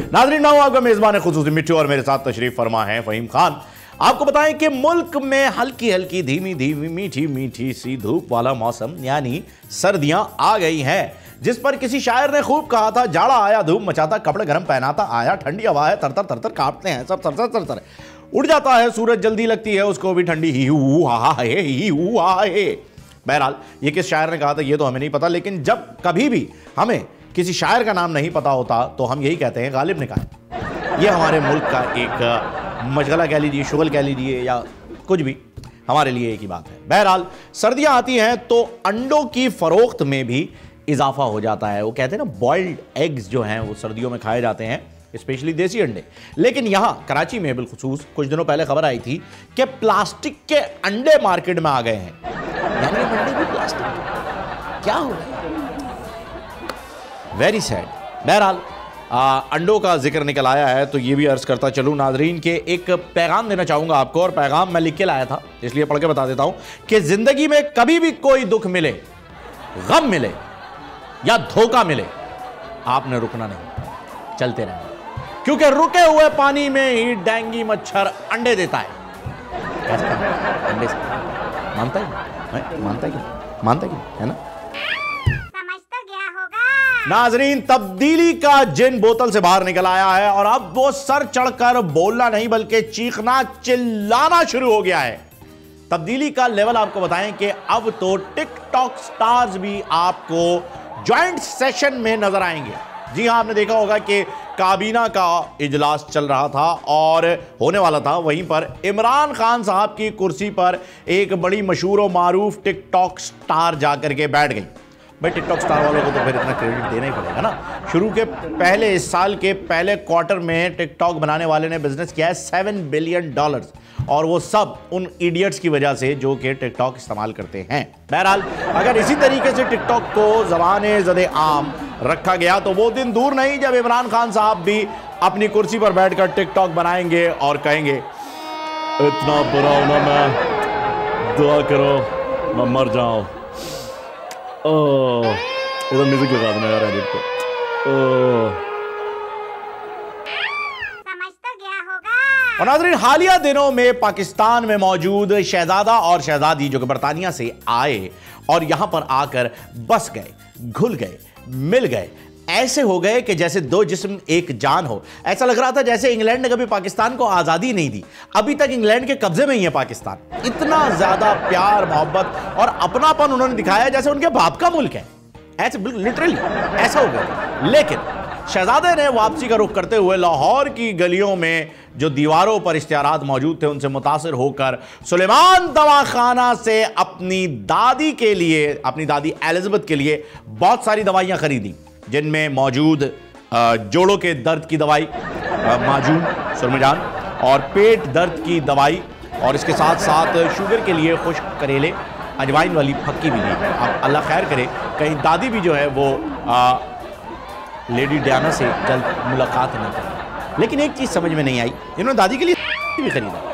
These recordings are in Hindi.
नाज़रीन, मैं हूं आपका मेजबान खुसूसी मिट्टू और मेरे साथ तशरीफ फरमा है फहीम खान। आपको बताएं कि मुल्क में हल्की हल्की धीमी धीमी मीठी मीठी सी धूप वाला मौसम यानी सर्दियां आ गई हैं, जिस पर किसी शायर ने खूब कहा था, जाड़ा आया धूप मचाता, कपड़े गर्म पहनाता, आया ठंडी हवा है, तरतर तरतर कांपते हैं सब, तरतर तरतर उड़ जाता है सूरज, जल्दी लगती है उसको भी ठंडी, ही हू हा हे। बहरहाल ये किस शायर ने कहा था ये तो हमें नहीं पता, लेकिन जब कभी भी हमें किसी शायर का नाम नहीं पता होता तो हम यही कहते हैं गालिब ने कहा। ये हमारे मुल्क का एक मशगला कह लीजिए, शुगल कह लीजिए, या कुछ भी, हमारे लिए एक ही बात है। बहरहाल सर्दियां आती हैं तो अंडों की फरोख्त में भी इजाफा हो जाता है। वो कहते हैं ना, बॉइल्ड एग्स जो हैं वो सर्दियों में खाए जाते हैं, स्पेशली देसी अंडे। लेकिन यहाँ कराची में बिलखुसूस कुछ दिनों पहले खबर आई थी कि प्लास्टिक के अंडे मार्केट में आ गए हैं। यानी अंडे भी प्लास्टिक के, क्या हो गया? Very sad. बहरहाल अंडों का जिक्र निकल आया है तो ये भी अर्ज करता चलूं नाजरीन के एक पैगाम देना चाहूंगा आपको, और पैगाम मैं लिख के लाया था इसलिए पढ़ के बता देता हूं कि जिंदगी में कभी भी कोई दुख मिले, गम मिले या धोखा मिले, आपने रुकना नहीं, चलते रहना, क्योंकि रुके हुए पानी में ही डेंगू मच्छर अंडे देता है। अंडे से मानता है ना? नाजरीन, तब्दीली का जिन बोतल से बाहर निकल आया है और अब वो सर चढ़कर बोलना नहीं बल्कि चीखना चिल्लाना शुरू हो गया है। तब्दीली का लेवल आपको बताएं कि अब तो टिकटॉक स्टार्स भी आपको जॉइंट सेशन में नजर आएंगे। जी हां, आपने देखा होगा कि काबीना का इजलास चल रहा था और होने वाला था, वहीं पर इमरान खान साहब की कुर्सी पर एक बड़ी मशहूर और मारूफ टिकटॉक स्टार जाकर के बैठ गई। भाई टिकटॉक स्टार वालों को तो फिर इतना क्रेडिट देना ही पड़ेगा ना। शुरू के पहले, इस साल के पहले क्वार्टर में टिकटॉक बनाने वाले ने बिजनेस किया है $7 बिलियन, और वो सब उन इडियट्स की वजह से जो कि टिकटॉक इस्तेमाल करते हैं। बहरहाल अगर इसी तरीके से टिकटॉक को ज़बाने ज़दे आम रखा गया तो वो दिन दूर नहीं जब इमरान खान साहब भी अपनी कुर्सी पर बैठकर टिकटॉक बनाएंगे और कहेंगे, इतना बुरा हूं ना मैं, दुआ करो मैं मर जाऊं। इधर म्यूजिक लगा देना यार एडिट को। समझ तो गया होगा। और नाज़रीन, हालिया दिनों में पाकिस्तान में मौजूद शहजादा और शहजादी जो कि बरतानिया से आए और यहां पर आकर बस गए, घुल गए, मिल गए, ऐसे हो गए कि जैसे दो जिस्म एक जान हो। ऐसा लग रहा था जैसे इंग्लैंड ने कभी पाकिस्तान को आजादी नहीं दी, अभी तक इंग्लैंड के कब्जे में ही है पाकिस्तान। इतना ज्यादा प्यार मोहब्बत और अपनापन उन्होंने दिखाया जैसे उनके बाप का मुल्क है। ऐसे बिल्कुल लिटरली ऐसा हो गया। लेकिन शहजादे ने वापसी का रुख करते हुए लाहौर की गलियों में जो दीवारों पर इश्तिहारात मौजूद थे उनसे मुतासिर होकर सुलेमान दवाखाना से अपनी दादी के लिए, अपनी दादी एलिजाबेथ के लिए बहुत सारी दवाइयां खरीदी, जिनमें मौजूद जोड़ों के दर्द की दवाई माजून, सुरमेजान, और पेट दर्द की दवाई, और इसके साथ साथ शुगर के लिए खुश्क करेले, अजवाइन वाली फक्की भी ली। अब अल्लाह खैर करे कहीं दादी भी जो है वो लेडी डियाना से जल्द मुलाकात न करें। लेकिन एक चीज़ समझ में नहीं आई, इन्होंने दादी के लिए भी खरीदा।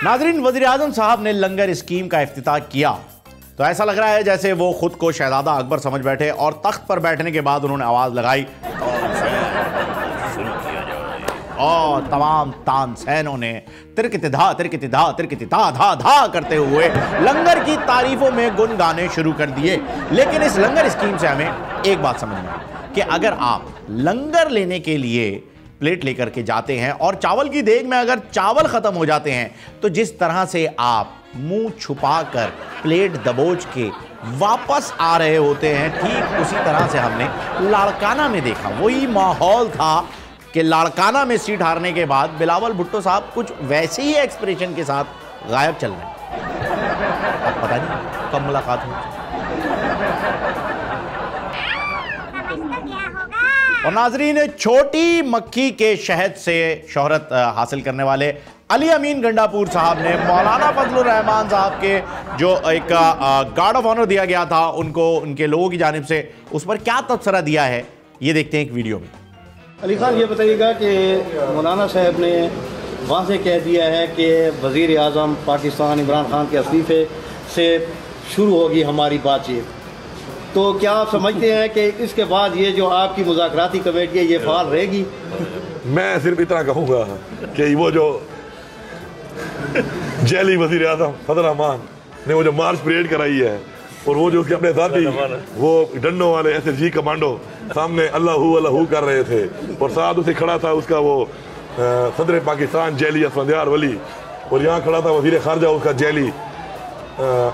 नाजरीन, वज़ीर आज़म साहब ने लंगर स्कीम का इफ्तिताह किया तो ऐसा लग रहा है जैसे वो खुद को शहजादा अकबर समझ बैठे और तख्त पर बैठने के बाद उन्होंने आवाज़ लगाई और तमाम तानसैनों ने तिरकितिधा तिरकितिधा तिरकितिधा धा धा करते हुए लंगर की तारीफों में गुन गाने शुरू कर दिए। लेकिन इस लंगर स्कीम से हमें एक बात समझ में आई कि अगर आप लंगर लेने के लिए प्लेट लेकर के जाते हैं और चावल की देग में अगर चावल खत्म हो जाते हैं तो जिस तरह से आप मुंह छुपाकर प्लेट दबोच के वापस आ रहे होते हैं, ठीक उसी तरह से हमने लाड़काना में देखा। वही माहौल था कि लाड़काना में सीट हारने के बाद बिलावल भुट्टो साहब कुछ वैसे ही एक्सप्रेशन के साथ गायब चल रहे हैं। अब पता नहीं कब मुलाकात हुई। और नाजरीन, छोटी मक्खी के शहद से शोहरत हासिल करने वाले अली अमीन गंडापुर साहब ने मौलाना फजलुर रहमान साहब के जो एक गार्ड ऑफ ऑनर दिया गया था उनको, उनके लोगों की जानिब से, उस पर क्या तबसरा दिया है ये देखते हैं एक वीडियो में। अली खान, ये बताइएगा कि मौलाना साहब ने वहाँ से कह दिया है कि वज़ीर आज़म पाकिस्तान इमरान खान के इस्तीफ़े से शुरू होगी हमारी बातचीत, तो क्या आप समझते हैं कि इसके बाद ये जो आपकी मुज़ाकराती कमेटी है ये फाल रहेगी? मैं सिर्फ इतना कहूँगा कि वो जो जेली वज़ीर आज़म फजल रहमान ने वो जो मार्च परेड कराई है और वो जो उसके अपने साथी वो डंडों वाले SSG कमांडो सामने अल्लाहू कर रहे थे और साथ उसे खड़ा था उसका वो सदर पाकिस्तान जेली असफंदियार वली और यहाँ खड़ा था वज़ीर ख़ारजा उसका जेली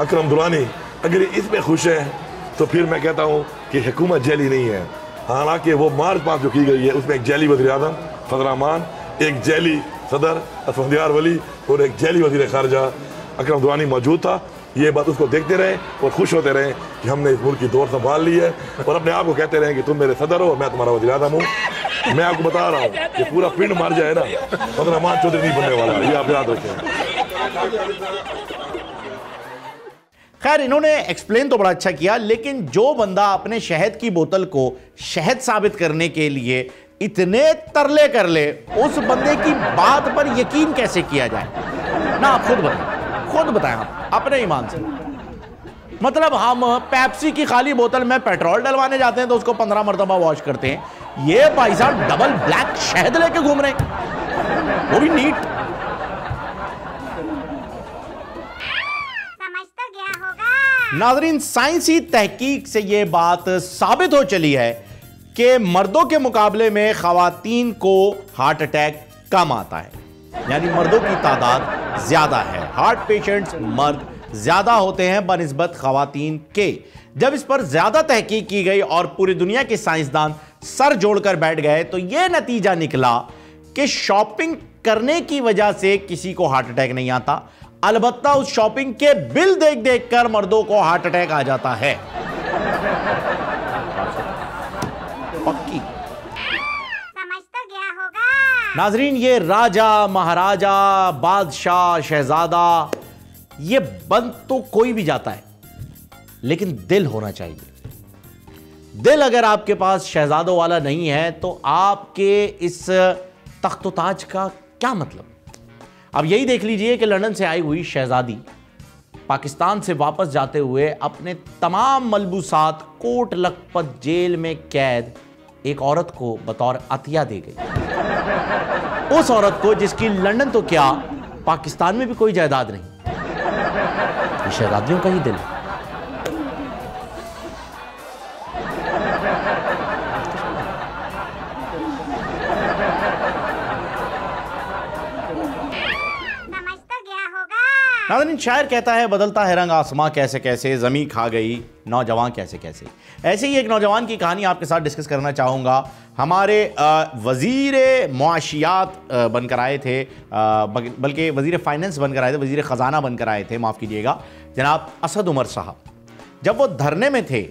अकरम दुरानी। अगर इसमें खुश है तो फिर मैं कहता हूँ कि हुकूमत जेली नहीं है। हालांकि वो मार्च पास जो की गई है उसमें एक जेली वज़ीर आज़म फजल रहमान, एक जेली सदर असफंदियार वली और एक जेली वज़ीर ख़ारजा अकरम दुरानी मौजूद था। ये बात उसको देखते रहे और खुश होते रहे कि हमने इस मुल्क की दौर संभाल ली है और अपने आप को कहते रहे कि तुम मेरे सदर हो और मैं तुम्हारा वज़ीर आज़म हूँ। मैं आपको बता रहा हूँ कि पूरा पिंड मार जाए ना फजल रहमान चौधरी नहीं बनने वाला, ये आप याद रखें। खैर, इन्होंने एक्सप्लेन तो बड़ा अच्छा किया, लेकिन जो बंदा अपने शहद की बोतल को शहद साबित करने के लिए इतने तरले कर ले, उस बंदे की बात पर यकीन कैसे किया जाए ना? आप खुद बताएं आप अपने ईमान से। मतलब हम पेप्सी की खाली बोतल में पेट्रोल डलवाने जाते हैं तो उसको 15 मरतबा वॉश करते हैं। ये भाई साहब डबल ब्लैक शहद लेके घूम रहे हैं, वो भी नीट। समझ तो गया होगा। नाज़रीन, साइंसी तहकीक से यह बात साबित हो चली है कि मर्दों के मुकाबले में खवातीन को हार्ट अटैक कम आता है, यानी मर्दों की तादाद ज्यादा है। हार्ट पेशेंट्स मर्द ज्यादा होते हैं बनिस्बत खवातीन के। जब इस पर ज्यादा तहकीक की गई और पूरी दुनिया के साइंसदान सर जोड़कर बैठ गए तो यह नतीजा निकला कि शॉपिंग करने की वजह से किसी को हार्ट अटैक नहीं आता, अलबत्ता उस शॉपिंग के बिल देख देख कर मर्दों को हार्ट अटैक आ जाता है। पक्की समझ तो गया होगा। नाजरीन, ये राजा महाराजा बादशाह शहजादा ये बन तो कोई भी जाता है, लेकिन दिल होना चाहिए। दिल अगर आपके पास शहजादों वाला नहीं है तो आपके इस तख्त ताज का क्या मतलब? अब यही देख लीजिए कि लंदन से आई हुई शहजादी पाकिस्तान से वापस जाते हुए अपने तमाम मलबूसात कोट लखपत जेल में कैद एक औरत को बतौर अतिया दे गई। उस औरत को जिसकी लंदन तो क्या पाकिस्तान में भी कोई जायदाद नहीं। ये शहजादियों का ही दिल है। नाज़रीन, शायर कहता है बदलता है रंग आसमां कैसे कैसे, ज़मी खा गई नौजवान कैसे कैसे। ऐसे ही एक नौजवान की कहानी आपके साथ डिस्कस करना चाहूँगा। हमारे वज़ीर मुआशियात बनकर आए थे, बल्कि वज़ीर फाइनेंस बनकर आए थे, वज़ीर ख़जाना बनकर आए थे, माफ़ कीजिएगा, जनाब असद उमर साहब। जब वो धरने में थे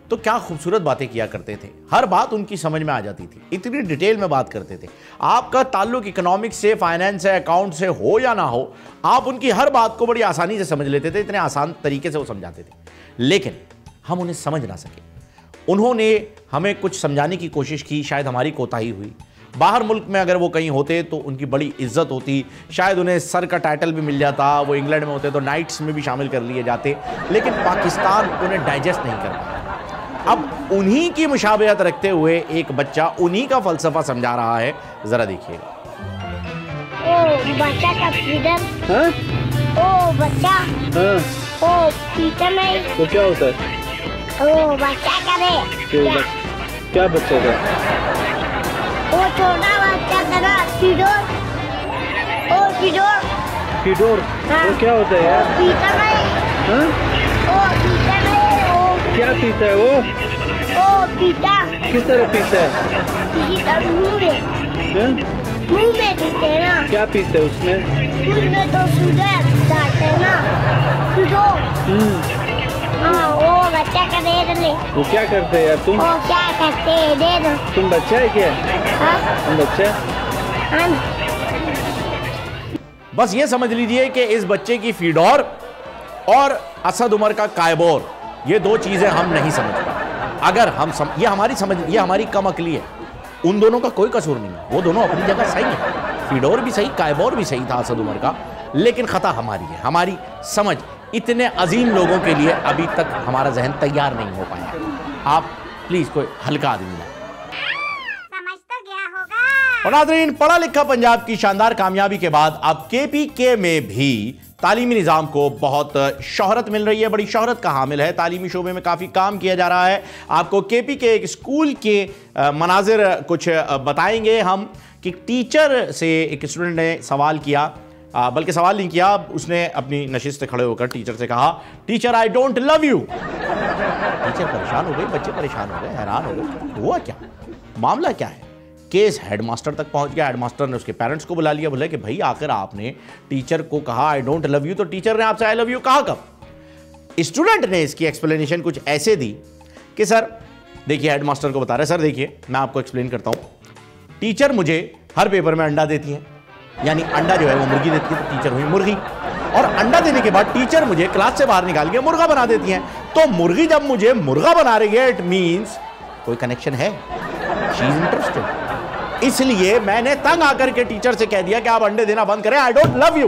तो क्या खूबसूरत बातें किया करते थे, हर बात उनकी समझ में आ जाती थी, इतनी डिटेल में बात करते थे। आपका ताल्लुक इकोनॉमिक्स से, फाइनेंस से, अकाउंट से हो या ना हो, आप उनकी हर बात को बड़ी आसानी से समझ लेते थे, इतने आसान तरीके से वो समझाते थे, लेकिन हम उन्हें समझ ना सके। उन्होंने हमें कुछ समझाने की कोशिश की, शायद हमारी कोताही हुई। बाहर मुल्क में अगर वो कहीं होते तो उनकी बड़ी इज्जत होती, शायद उन्हें सर का टाइटल भी मिल जाता, वो इंग्लैंड में होते तो नाइट्स में भी शामिल कर लिए जाते, लेकिन पाकिस्तान उन्हें डाइजेस्ट नहीं कर पाया। अब उन्हीं की मुशाबहत रखते हुए एक बच्चा उन्हीं का फलसफा समझा रहा है, जरा देखिएगा। ओ बच्चा का फ्रीडम, ओ बच्चा, ओ पीटर में तो क्या होता है? ओ बच्चा करे क्या बच्चा का? ओ छोटा बच्चा करा फिडोर, ओ फिडोर फिडोर वो क्या होता है यार? पीटर में, ओ पीटर में, ओ क्या पीता है वो? ओ पीता किस तरह पीता है? किसी का मुंह में पीते हैं ना। क्या पीता है उसमें? उसमें तो शुगर डालते हैं ना, शुगर। हाँ, वो बच्चा का दे दे। वो क्या करते हैं यार तुम? वो क्या करते हैं, दे दो। तुम बच्चा है क्या? हाँ? तुम बच्चा? हाँ। बस ये समझ लीजिए कि इस बच्चे की फीडोर और असद उमर का कायबोर, ये दो चीजें हम नहीं समझ पाए। अगर हम ये हमारी कम अकली है। उन दोनों का कोई कसूर नहीं है, वो दोनों अपनी जगह सही है। फीडोर भी सही, कायबोर भी सही था असद उमर का, लेकिन खता हमारी है, हमारी समझ इतने अजीम लोगों के लिए अभी तक हमारा जहन तैयार नहीं हो पाया। आप प्लीज कोई हल्का आदमी लाए। समझ तो गया होगा। और नाज़रीन, पढ़ा लिखा पंजाब की शानदार कामयाबी के बाद अब केपीके में भी तालीमी निज़ाम को बहुत शोहरत मिल रही है, बड़ी शोहरत का हामिल है। तालीमी शोबे में काफ़ी काम किया जा रहा है। आपको केपीके एक स्कूल के मनाजिर कुछ बताएंगे हम कि टीचर से एक स्टूडेंट ने सवाल किया, बल्कि सवाल नहीं किया, उसने अपनी नशिस्त से खड़े होकर टीचर से कहा, teacher I don't love you. Teacher परेशान हो गई, बच्चे परेशान हो गए, हैरान हो गए, हुआ क्या, मामला क्या है। केस हेडमास्टर तक पहुंच गया। हेडमास्टर ने उसके पेरेंट्स को बुला लिया, बोले कि भाई आखिर आपने टीचर को कहा आई डोंट लव यू, तो टीचर ने आपसे आई लव यू कहा कब। स्टूडेंट ने इसकी एक्सप्लेनेशन कुछ ऐसे दी कि सर देखिए, हेडमास्टर को बता रहे, सर देखिए मैं आपको एक्सप्लेन करता हूं, टीचर मुझे हर पेपर में अंडा देती है, यानी अंडा जो है वो मुर्गी देती है, तो टीचर हुई मुर्गी, और अंडा देने के बाद टीचर मुझे क्लास से बाहर निकाल के मुर्गा बना देती हैं। तो मुर्गी जब मुझे मुर्गा बना रही है, इट मींस कोई कनेक्शन है, शी इज इंटरेस्टेड। इसलिए मैंने तंग आकर के टीचर से कह दिया कि आप अंडे देना बंद करें, I don't love you.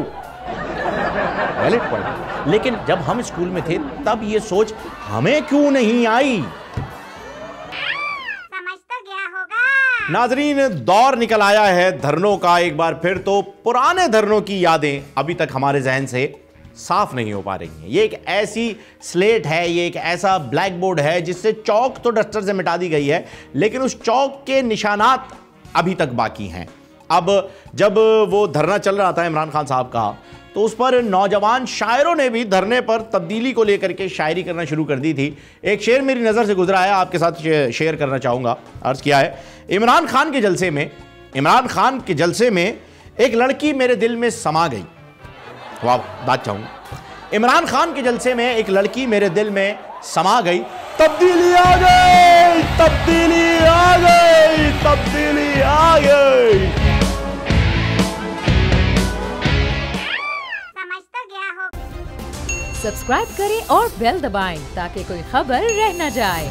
Valid point. लेकिन जब हम स्कूल में थे तब ये सोच हमें क्यों नहीं आई। नाजरीन, दौर निकल आया है धरनों का एक बार फिर, तो पुराने धरनों की यादें अभी तक हमारे जहन से साफ नहीं हो पा रही हैं। ये एक ऐसी स्लेट है, ये एक ऐसा ब्लैक बोर्ड है जिससे चौक तो डस्टर से मिटा दी गई है, लेकिन उस चौक के निशानात अभी तक बाकी हैं। अब जब वो धरना चल रहा था इमरान खान साहब का, तो उस पर नौजवान शायरों ने भी धरने पर तब्दीली को लेकर के शायरी करना शुरू कर दी थी। एक शेर मेरी नज़र से गुजरा है, आपके साथ शेयर करना चाहूँगा। अर्ज़ किया है, इमरान खान के जलसे में एक लड़की मेरे दिल में समा गई। वाह, बात चाहूँगा। इमरान खान के जलसे में एक लड़की मेरे दिल में समा गई, तब्दीली आ गई, तब्दीली आ गई, तब्दीली आ गई। सब्सक्राइब करें और बेल दबाएं ताकि कोई खबर रह न जाए।